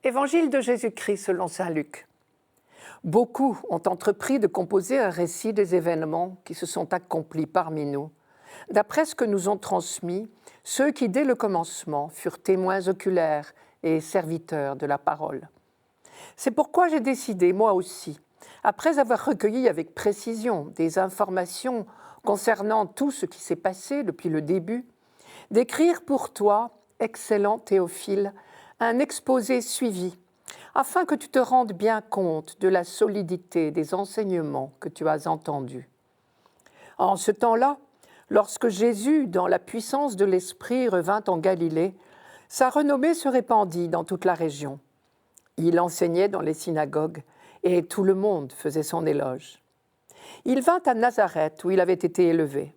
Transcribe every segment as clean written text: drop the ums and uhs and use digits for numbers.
Évangile de Jésus-Christ selon saint Luc. Beaucoup ont entrepris de composer un récit des événements qui se sont accomplis parmi nous, d'après ce que nous ont transmis ceux qui, dès le commencement, furent témoins oculaires et serviteurs de la parole. C'est pourquoi j'ai décidé, moi aussi, après avoir recueilli avec précision des informations concernant tout ce qui s'est passé depuis le début, d'écrire pour toi, excellent Théophile, un exposé suivi, afin que tu te rendes bien compte de la solidité des enseignements que tu as entendus. En ce temps-là, lorsque Jésus, dans la puissance de l'Esprit, revint en Galilée, sa renommée se répandit dans toute la région. Il enseignait dans les synagogues et tout le monde faisait son éloge. Il vint à Nazareth où il avait été élevé.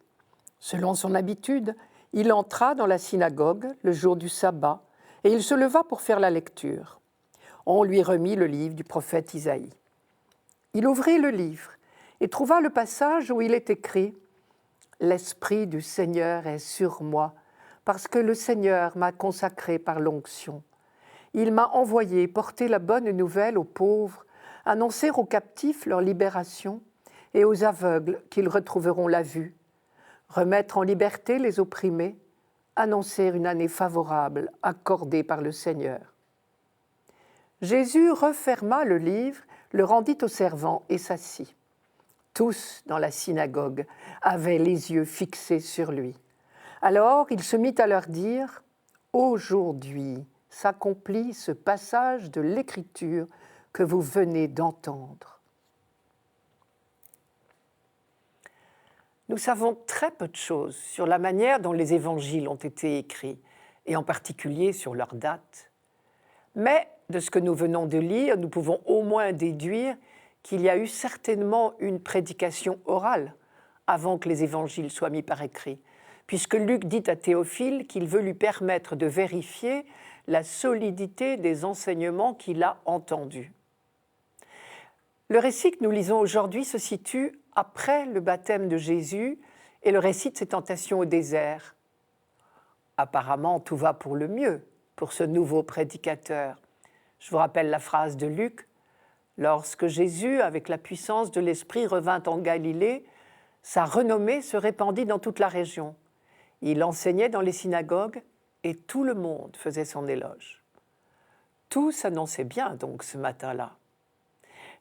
Selon son habitude, il entra dans la synagogue le jour du sabbat et il se leva pour faire la lecture. On lui remit le livre du prophète Isaïe. Il ouvrit le livre et trouva le passage où il est écrit « L'Esprit du Seigneur est sur moi, parce que le Seigneur m'a consacré par l'onction. Il m'a envoyé porter la bonne nouvelle aux pauvres, annoncer aux captifs leur libération et aux aveugles qu'ils retrouveront la vue, remettre en liberté les opprimés, annoncer une année favorable accordée par le Seigneur. » Jésus referma le livre, le rendit aux servants et s'assit. Tous dans la synagogue avaient les yeux fixés sur lui. Alors il se mit à leur dire « Aujourd'hui s'accomplit ce passage de l'Écriture que vous venez d'entendre. » Nous savons très peu de choses sur la manière dont les évangiles ont été écrits, et en particulier sur leur date. Mais de ce que nous venons de lire, nous pouvons au moins déduire qu'il y a eu certainement une prédication orale avant que les évangiles soient mis par écrit, puisque Luc dit à Théophile qu'il veut lui permettre de vérifier la solidité des enseignements qu'il a entendus. Le récit que nous lisons aujourd'hui se situe après le baptême de Jésus et le récit de ses tentations au désert. Apparemment, tout va pour le mieux pour ce nouveau prédicateur. Je vous rappelle la phrase de Luc. Lorsque Jésus, avec la puissance de l'Esprit, revint en Galilée, sa renommée se répandit dans toute la région. Il enseignait dans les synagogues et tout le monde faisait son éloge. Tout s'annonçait bien donc ce matin-là.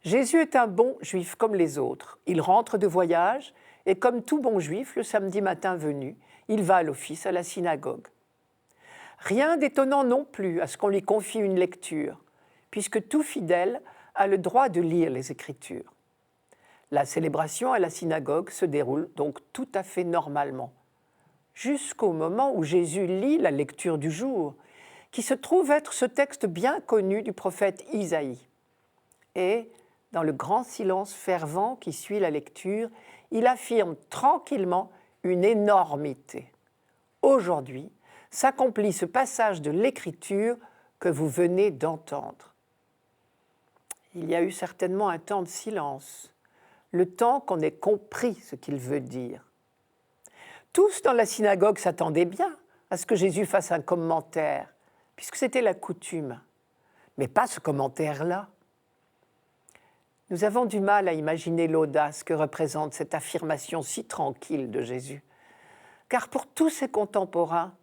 Jésus est un bon juif comme les autres. Il rentre de voyage et comme tout bon juif, le samedi matin venu, il va à l'office à la synagogue. Rien d'étonnant non plus à ce qu'on lui confie une lecture, puisque tout fidèle a le droit de lire les Écritures. La célébration à la synagogue se déroule donc tout à fait normalement, jusqu'au moment où Jésus lit la lecture du jour, qui se trouve être ce texte bien connu du prophète Isaïe. Et, dans le grand silence fervent qui suit la lecture, il affirme tranquillement une énormité. Aujourd'hui, s'accomplit ce passage de l'Écriture que vous venez d'entendre. Il y a eu certainement un temps de silence, le temps qu'on ait compris ce qu'il veut dire. Tous dans la synagogue s'attendaient bien à ce que Jésus fasse un commentaire, puisque c'était la coutume, mais pas ce commentaire-là. Nous avons du mal à imaginer l'audace que représente cette affirmation si tranquille de Jésus, car pour tous ses contemporains,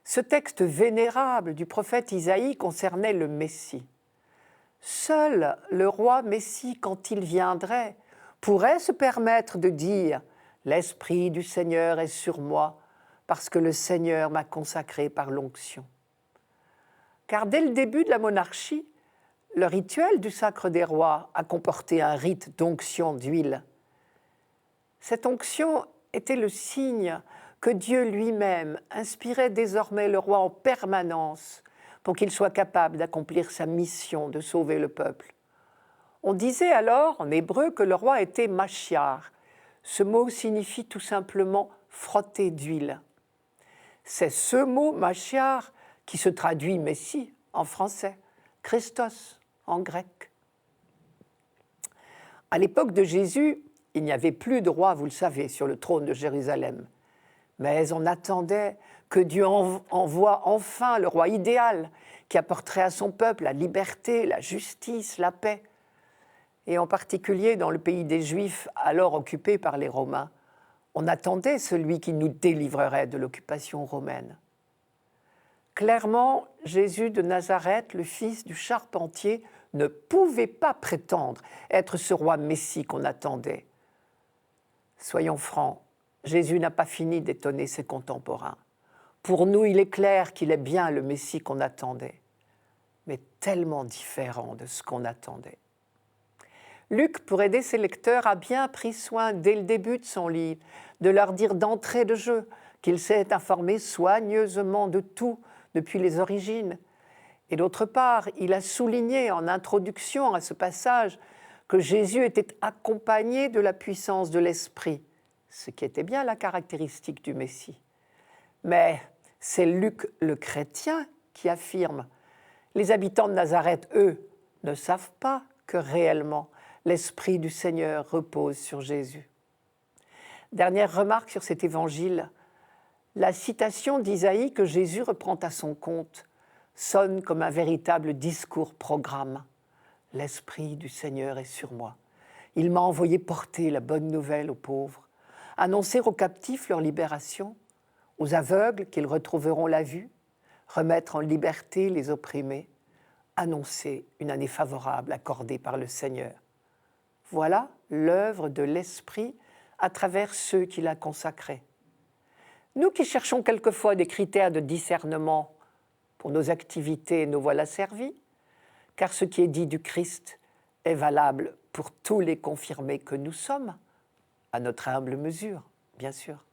ce texte vénérable du prophète Isaïe concernait le Messie. Seul le roi Messie, quand il viendrait, pourrait se permettre de dire « L'Esprit du Seigneur est sur moi, parce que le Seigneur m'a consacré par l'onction. » Car dès le début de la monarchie, le rituel du sacre des rois a comporté un rite d'onction d'huile. Cette onction était le signe que Dieu lui-même inspirait désormais le roi en permanence pour qu'il soit capable d'accomplir sa mission de sauver le peuple. On disait alors en hébreu que le roi était Machiar. Ce mot signifie tout simplement frotter d'huile. C'est ce mot Machiar qui se traduit Messie en français, Christos en grec. À l'époque de Jésus, il n'y avait plus de roi, vous le savez, sur le trône de Jérusalem. Mais on attendait que Dieu envoie enfin le roi idéal qui apporterait à son peuple la liberté, la justice, la paix. Et en particulier dans le pays des Juifs, alors occupé par les Romains, on attendait celui qui nous délivrerait de l'occupation romaine. Clairement, Jésus de Nazareth, le fils du charpentier, ne pouvait pas prétendre être ce roi Messie qu'on attendait. Soyons francs, Jésus n'a pas fini d'étonner ses contemporains. Pour nous, il est clair qu'il est bien le Messie qu'on attendait, mais tellement différent de ce qu'on attendait. Luc, pour aider ses lecteurs, a bien pris soin, dès le début de son livre, de leur dire d'entrée de jeu qu'il s'est informé soigneusement de tout depuis les origines. Et d'autre part, il a souligné en introduction à ce passage que Jésus était accompagné de la puissance de l'Esprit, ce qui était bien la caractéristique du Messie. Mais c'est Luc le chrétien qui affirme. Les habitants de Nazareth, eux, ne savent pas que réellement l'Esprit du Seigneur repose sur Jésus. Dernière remarque sur cet évangile, la citation d'Isaïe que Jésus reprend à son compte sonne comme un véritable discours-programme. L'Esprit du Seigneur est sur moi. Il m'a envoyé porter la bonne nouvelle aux pauvres, annoncer aux captifs leur libération, aux aveugles qu'ils retrouveront la vue, remettre en liberté les opprimés, annoncer une année favorable accordée par le Seigneur. Voilà l'œuvre de l'Esprit à travers ceux qu'il a consacrés. Nous qui cherchons quelquefois des critères de discernement pour nos activités, nous voilà servis, car ce qui est dit du Christ est valable pour tous les confirmés que nous sommes, à notre humble mesure, bien sûr.